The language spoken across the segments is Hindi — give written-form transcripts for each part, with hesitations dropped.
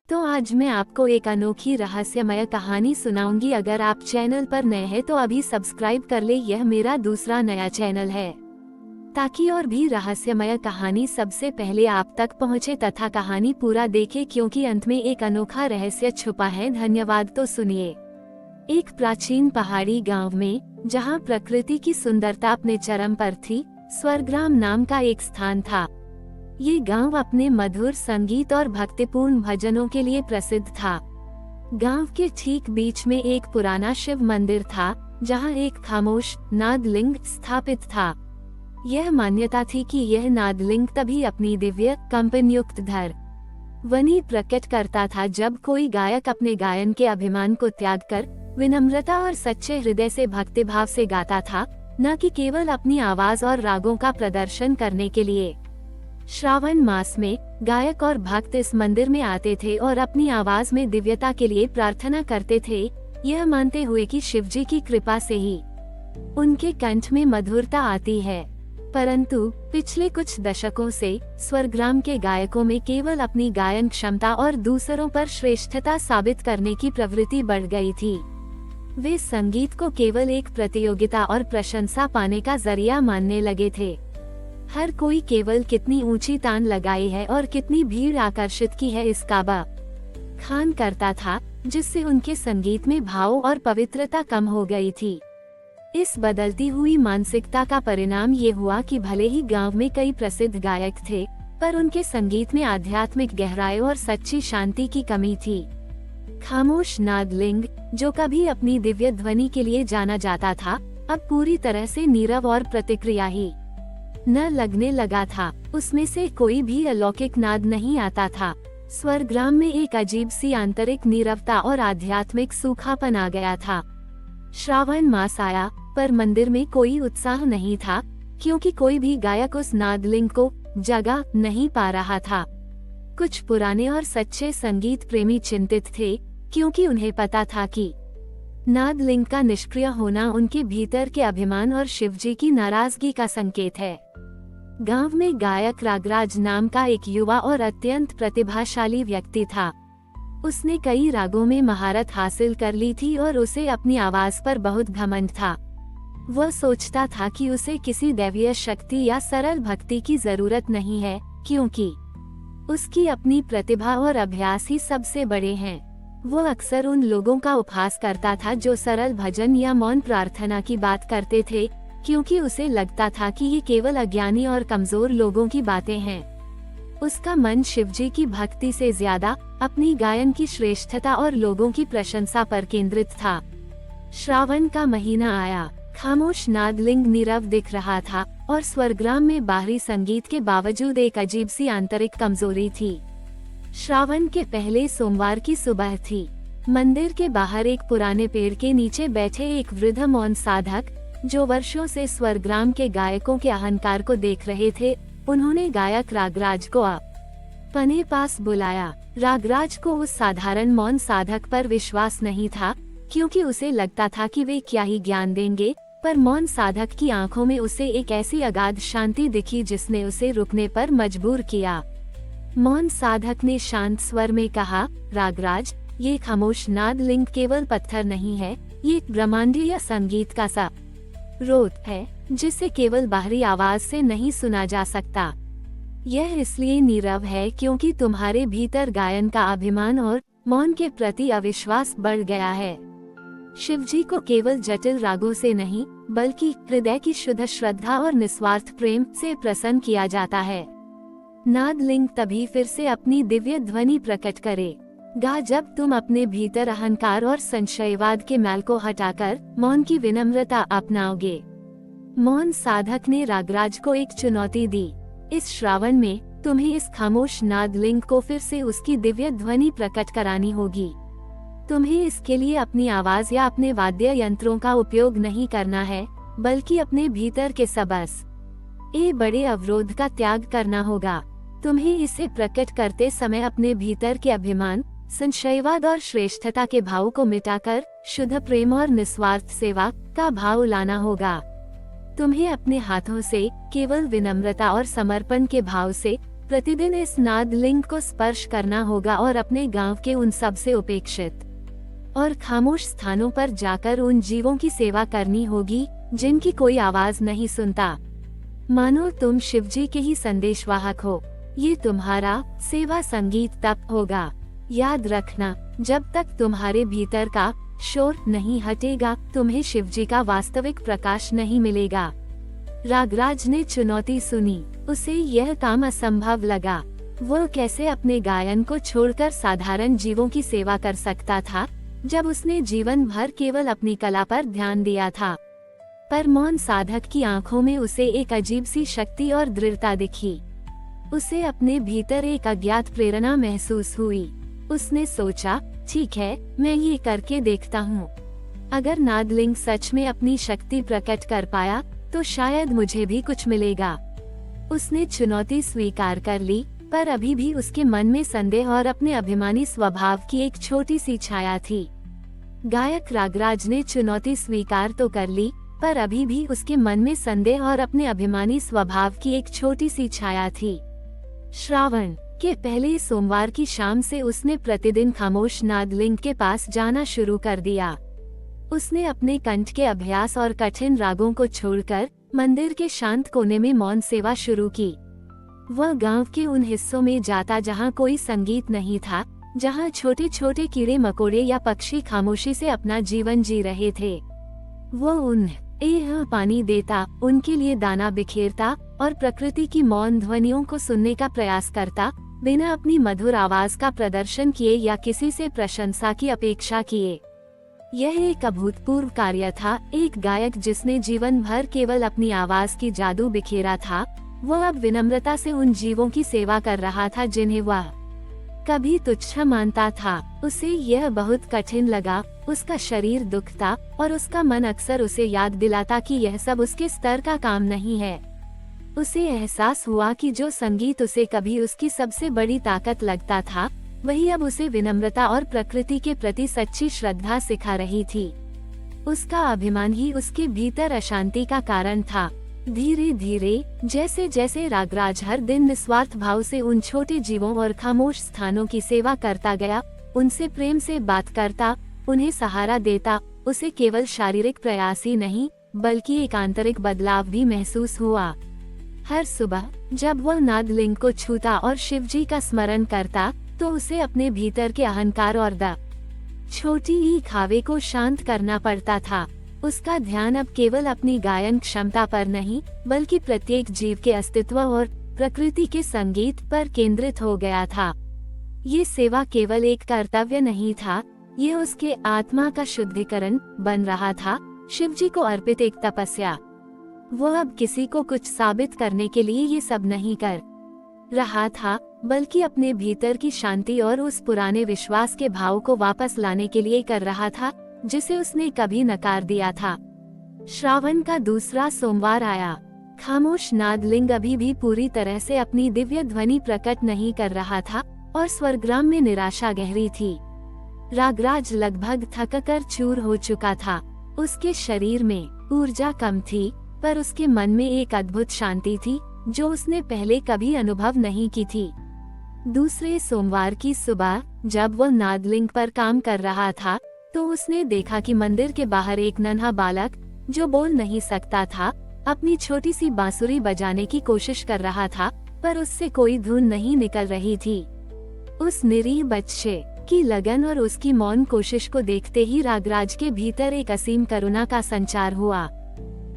तो आज मैं आपको एक अनोखी रहस्यमय कहानी सुनाऊंगी। अगर आप चैनल पर नए हैं तो अभी सब्सक्राइब कर ले। यह मेरा दूसरा नया चैनल है ताकि और भी रहस्यमय कहानी सबसे पहले आप तक पहुंचे तथा कहानी पूरा देखें, क्योंकि अंत में एक अनोखा रहस्य छुपा है। धन्यवाद। तो सुनिए। एक प्राचीन पहाड़ी गांव में, जहां प्रकृति की सुंदरता अपने चरम पर थी, स्वर्ग्राम नाम का एक स्थान था। ये गांव अपने मधुर संगीत और भक्तिपूर्ण भजनों के लिए प्रसिद्ध था। गांव के ठीक बीच में एक पुराना शिव मंदिर था, जहां एक खामोश नादलिंग स्थापित था। यह मान्यता थी कि यह नादलिंग तभी अपनी दिव्य कंपनयुक्त धर वनी प्रकट करता था जब कोई गायक अपने गायन के अभिमान को त्याग कर विनम्रता और सच्चे हृदय से भक्तिभाव से गाता था, न कि केवल अपनी आवाज और रागों का प्रदर्शन करने के लिए। श्रावण मास में गायक और भक्त इस मंदिर में आते थे और अपनी आवाज में दिव्यता के लिए प्रार्थना करते थे, यह मानते हुए कि शिवजी की कृपा से ही उनके कंठ में मधुरता आती है। परंतु पिछले कुछ दशकों से स्वर्ग्राम के गायकों में केवल अपनी गायन क्षमता और दूसरों पर श्रेष्ठता साबित करने की प्रवृत्ति बढ़ गई थी। वे संगीत को केवल एक प्रतियोगिता और प्रशंसा पाने का जरिया मानने लगे थे। हर कोई केवल कितनी ऊंची तान लगाई है और कितनी भीड़ आकर्षित की है इसका बखान करता था, जिससे उनके संगीत में भाव और पवित्रता कम हो गई थी। इस बदलती हुई मानसिकता का परिणाम ये हुआ कि भले ही गांव में कई प्रसिद्ध गायक थे, पर उनके संगीत में आध्यात्मिक गहराई और सच्ची शांति की कमी थी। खामोश नादलिंग, जो कभी अपनी दिव्य ध्वनि के लिए जाना जाता था, अब पूरी तरह से नीरव और प्रतिक्रिया ही न लगने लगा था। उसमें से कोई भी अलौकिक नाद नहीं आता था। स्वर्ग्राम में एक अजीब सी आंतरिक नीरवता और आध्यात्मिक सूखापन आ गया था। श्रावण मास आया, पर मंदिर में कोई उत्साह नहीं था, क्योंकि कोई भी गायक उस नादलिंग को जगा नहीं पा रहा था। कुछ पुराने और सच्चे संगीत प्रेमी चिंतित थे, क्योंकि उन्हें पता था कि नादलिंग का निष्क्रिय होना उनके भीतर के अभिमान और शिवजी की नाराजगी का संकेत है। गांव में गायक रागराज नाम का एक युवा और अत्यंत प्रतिभाशाली व्यक्ति था। उसने कई रागों में महारत हासिल कर ली थी और उसे अपनी आवाज पर बहुत घमंड था। वह सोचता था कि उसे किसी दैवीय शक्ति या सरल भक्ति की जरूरत नहीं है, क्योंकि उसकी अपनी प्रतिभा और अभ्यास ही सबसे बड़े हैं। वह अक्सर उन लोगों का उपहास करता था जो सरल भजन या मौन प्रार्थना की बात करते थे, क्योंकि उसे लगता था कि ये केवल अज्ञानी और कमजोर लोगों की बातें हैं। उसका मन शिवजी की भक्ति से ज्यादा अपनी गायन की श्रेष्ठता और लोगों की प्रशंसा पर केंद्रित था। श्रावण का महीना आया। खामोश नादलिंग नीरव दिख रहा था और स्वर्ग्राम में बाहरी संगीत के बावजूद एक अजीब सी आंतरिक कमजोरी थी। श्रावण के पहले सोमवार की सुबह थी। मंदिर के बाहर एक पुराने पेड़ के नीचे बैठे एक वृद्ध मौन साधक, जो वर्षों से स्वर्ग्राम के गायकों के अहंकार को देख रहे थे, उन्होंने गायक रागराज को अपने पास बुलाया। रागराज को उस साधारण मौन साधक पर विश्वास नहीं था, क्योंकि उसे लगता था कि वे क्या ही ज्ञान देंगे, पर मौन साधक की आंखों में उसे एक ऐसी अगाध शांति दिखी जिसने उसे रुकने पर मजबूर किया। मौन साधक ने शांत स्वर में कहा, रागराज, ये खामोश नादलिंग केवल पत्थर नहीं है, ये ब्रह्मांडीय संगीत का स्रोत है, जिसे केवल बाहरी आवाज से नहीं सुना जा सकता। यह इसलिए नीरव है क्योंकि तुम्हारे भीतर गायन का अभिमान और मौन के प्रति अविश्वास बढ़ गया है। शिवजी को केवल जटिल रागों से नहीं, बल्कि हृदय की शुद्ध श्रद्धा और निस्वार्थ प्रेम से प्रसन्न किया जाता है। नादलिंग तभी फिर से अपनी दिव्य ध्वनि प्रकट करेगा जब तुम अपने भीतर अहंकार और संशयवाद के मैल को हटाकर मौन की विनम्रता अपनाओगे। मौन साधक ने रागराज को एक चुनौती दी। इस श्रावण में तुम्हें इस खामोश नादलिंग को फिर से उसकी दिव्य ध्वनि प्रकट करानी होगी। तुम्हें इसके लिए अपनी आवाज या अपने वाद्य यंत्रों का उपयोग नहीं करना है, बल्कि अपने भीतर के सबस बड़े अवरोध का त्याग करना होगा। तुम्हें इसे प्रकट करते समय अपने भीतर के अभिमान, संशयवाद और श्रेष्ठता के भाव को मिटाकर शुद्ध प्रेम और निस्वार्थ सेवा का भाव लाना होगा। तुम्हें अपने हाथों से केवल विनम्रता और समर्पण के भाव से प्रतिदिन इस नाद लिंग को स्पर्श करना होगा और अपने गांव के उन सबसे उपेक्षित और खामोश स्थानों पर जाकर उन जीवों की सेवा करनी होगी जिनकी कोई आवाज नहीं सुनता। मानो तुम शिवजी के ही संदेशवाहक हो। ये तुम्हारा सेवा संगीत तप होगा। याद रखना, जब तक तुम्हारे भीतर का शोर नहीं हटेगा, तुम्हें शिवजी का वास्तविक प्रकाश नहीं मिलेगा। रागराज ने चुनौती सुनी। उसे यह काम असंभव लगा। वो कैसे अपने गायन को छोड़कर साधारण जीवों की सेवा कर सकता था, जब उसने जीवन भर केवल अपनी कला पर ध्यान दिया था। पर मौन साधक की आंखों में उसे एक अजीब सी शक्ति और दृढ़ता दिखी। उसे अपने भीतर एक अज्ञात प्रेरणा महसूस हुई। उसने सोचा, ठीक है, मैं ये करके देखता हूँ। अगर नादलिंग सच में अपनी शक्ति प्रकट कर पाया तो शायद मुझे भी कुछ मिलेगा। उसने चुनौती स्वीकार कर ली, पर अभी भी उसके मन में संदेह और अपने अभिमानी स्वभाव की एक छोटी सी छाया थी। गायक रागराज ने चुनौती स्वीकार तो कर ली, पर अभी भी उसके मन में संदेह और अपने अभिमानी स्वभाव की एक छोटी सी छाया थी। श्रावण के पहले सोमवार की शाम से उसने प्रतिदिन खामोश नादलिंग के पास जाना शुरू कर दिया। उसने अपने कंठ के अभ्यास और कठिन रागों को छोड़कर मंदिर के शांत कोने में मौन सेवा शुरू की। वह गांव के उन हिस्सों में जाता जहां कोई संगीत नहीं था, जहां छोटे छोटे कीड़े मकोड़े या पक्षी खामोशी से अपना जीवन जी रहे थे। वो उन्हें पानी देता, उनके लिए दाना बिखेरता और प्रकृति की मौन ध्वनियों को सुनने का प्रयास करता, बिना अपनी मधुर आवाज का प्रदर्शन किए या किसी से प्रशंसा की अपेक्षा किए। यह एक अभूतपूर्व कार्य था। एक गायक जिसने जीवन भर केवल अपनी आवाज की जादू बिखेरा था, वह अब विनम्रता से उन जीवों की सेवा कर रहा था जिन्हें वह कभी तुच्छ मानता था। उसे यह बहुत कठिन लगा। उसका शरीर दुखता और उसका मन अक्सर उसे याद दिलाता कि यह सब उसके स्तर का काम नहीं है। उसे एहसास हुआ कि जो संगीत उसे कभी उसकी सबसे बड़ी ताकत लगता था, वही अब उसे विनम्रता और प्रकृति के प्रति सच्ची श्रद्धा सिखा रही थी। उसका अभिमान ही उसके भीतर अशांति का कारण था। धीरे धीरे जैसे जैसे रागराज हर दिन निस्वार्थ भाव से उन छोटे जीवों और खामोश स्थानों की सेवा करता गया, उनसे प्रेम से बात करता, उन्हें सहारा देता, उसे केवल शारीरिक प्रयास ही नहीं बल्कि एक आंतरिक बदलाव भी महसूस हुआ। हर सुबह जब वह नादलिंग को छूता और शिवजी का स्मरण करता, तो उसे अपने भीतर के अहंकार और छोटी ही खावे को शांत करना पड़ता था। उसका ध्यान अब केवल अपनी गायन क्षमता पर नहीं, बल्कि प्रत्येक जीव के अस्तित्व और प्रकृति के संगीत पर केंद्रित हो गया था। ये सेवा केवल एक कर्तव्य नहीं था, ये उसके आत्मा का शुद्धिकरण बन रहा था, शिवजी को अर्पित एक तपस्या। वो अब किसी को कुछ साबित करने के लिए ये सब नहीं कर रहा था, बल्कि अपने भीतर की शांति और उस पुराने विश्वास के भाव को वापस लाने के लिए कर रहा था, जिसे उसने कभी नकार दिया था। श्रावण का दूसरा सोमवार आया। खामोश नादलिंग अभी भी पूरी तरह से अपनी दिव्य ध्वनि प्रकट नहीं कर रहा था और स्वर्ग्राम में निराशा गहरी थी। रागराज लगभग थककर चूर हो चुका था। उसके शरीर में ऊर्जा कम थी, पर उसके मन में एक अद्भुत शांति थी जो उसने पहले कभी अनुभव नहीं की थी। दूसरे सोमवार की सुबह जब वह नादलिंग पर काम कर रहा था, तो उसने देखा कि मंदिर के बाहर एक नन्हा बालक, जो बोल नहीं सकता था, अपनी छोटी सी बांसुरी बजाने की कोशिश कर रहा था, पर उससे कोई धुन नहीं निकल रही थी। उस निरीह बच्चे की लगन और उसकी मौन कोशिश को देखते ही रागराज के भीतर एक असीम करुणा का संचार हुआ।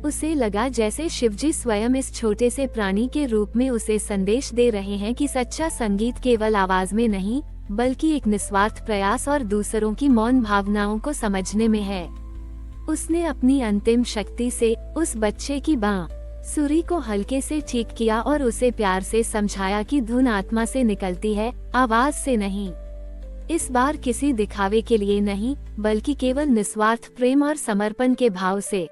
उसे लगा जैसे शिवजी स्वयं इस छोटे से प्राणी के रूप में उसे संदेश दे रहे हैं कि सच्चा संगीत केवल आवाज में नहीं, बल्कि एक निस्वार्थ प्रयास और दूसरों की मौन भावनाओं को समझने में है। उसने अपनी अंतिम शक्ति से उस बच्चे की बांसुरी को हल्के से ठीक किया और उसे प्यार से समझाया कि धुन आत्मा से निकलती है, आवाज से नहीं। इस बार किसी दिखावे के लिए नहीं, बल्कि केवल निस्वार्थ प्रेम और समर्पण के भाव से।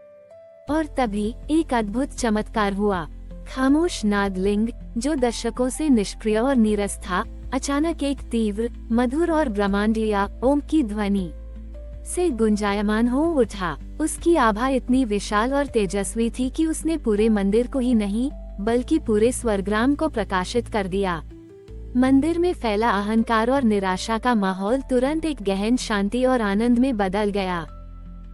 और तभी एक अद्भुत चमत्कार हुआ। खामोश नादलिंग, जो दशकों से निष्क्रिय और नीरस था, अचानक एक तीव्र, मधुर और ब्रह्मांडीय ओम की ध्वनि से गुंजायमान हो उठा। उसकी आभा इतनी विशाल और तेजस्वी थी कि उसने पूरे मंदिर को ही नहीं, बल्कि पूरे स्वर्ग्राम को प्रकाशित कर दिया। मंदिर में फैला अहंकार और निराशा का माहौल तुरंत एक गहन शांति और आनंद में बदल गया।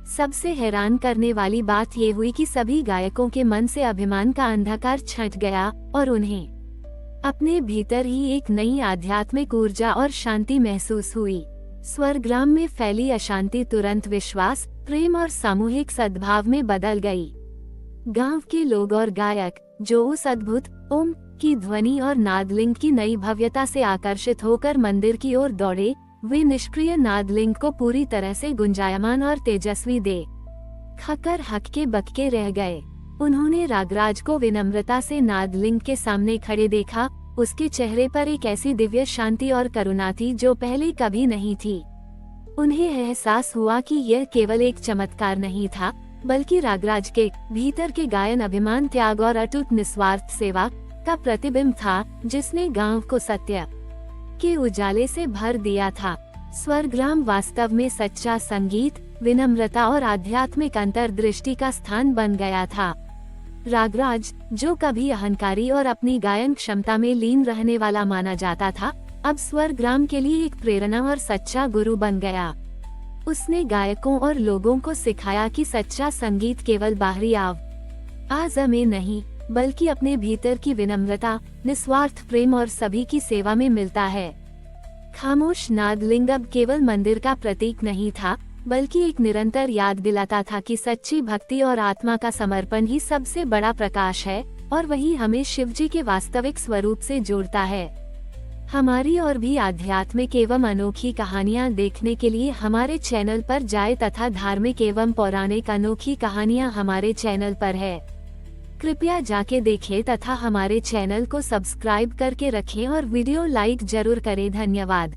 सबसे हैरान करने वाली बात ये हुई कि सभी गायकों के मन से अभिमान का अंधकार छंट गया और उन्हें अपने भीतर ही एक नई आध्यात्मिक ऊर्जा और शांति महसूस हुई। स्वर्ग्राम में फैली अशांति तुरंत विश्वास, प्रेम और सामूहिक सद्भाव में बदल गई। गांव के लोग और गायक, जो उस अद्भुत ओम की ध्वनि और नादलिंग की नई भव्यता से आकर्षित होकर मंदिर की ओर दौड़े, वे निष्क्रिय नादलिंग को पूरी तरह से गुंजायमान और तेजस्वी खकर हक्के बक्के रह गए। उन्होंने रागराज को विनम्रता से नादलिंग के सामने खड़े देखा। उसके चेहरे पर एक ऐसी दिव्य शांति और करुणा थी जो पहले कभी नहीं थी। उन्हें एहसास हुआ कि यह केवल एक चमत्कार नहीं था, बल्कि रागराज के भीतर के गायन, अभिमान, त्याग और अटूट निस्वार्थ सेवा का प्रतिबिंब था, जिसने गांव को सत्य के उजाले से भर दिया था। स्वर्ग्राम वास्तव में सच्चा संगीत, विनम्रता और आध्यात्मिक अंतर्दृष्टि का स्थान बन गया था। रागराज, जो कभी अहंकारी और अपनी गायन क्षमता में लीन रहने वाला माना जाता था, अब स्वर्ग्राम के लिए एक प्रेरणा और सच्चा गुरु बन गया। उसने गायकों और लोगों को सिखाया कि सच्चा संगीत केवल बाहरी आवाज में नहीं, बल्कि अपने भीतर की विनम्रता, निस्वार्थ प्रेम और सभी की सेवा में मिलता है। खामोश नादलिंग अब केवल मंदिर का प्रतीक नहीं था, बल्कि एक निरंतर याद दिलाता था कि सच्ची भक्ति और आत्मा का समर्पण ही सबसे बड़ा प्रकाश है, और वही हमें शिवजी के वास्तविक स्वरूप से जोड़ता है। हमारी और भी आध्यात्मिक एवं अनोखी कहानियाँ देखने के लिए हमारे चैनल पर जाएं तथा धार्मिक एवं पौराणिक अनोखी कहानियाँ हमारे चैनल पर है। कृपया जाके देखें तथा हमारे चैनल को सब्सक्राइब करके रखें और वीडियो लाइक जरूर करें। धन्यवाद।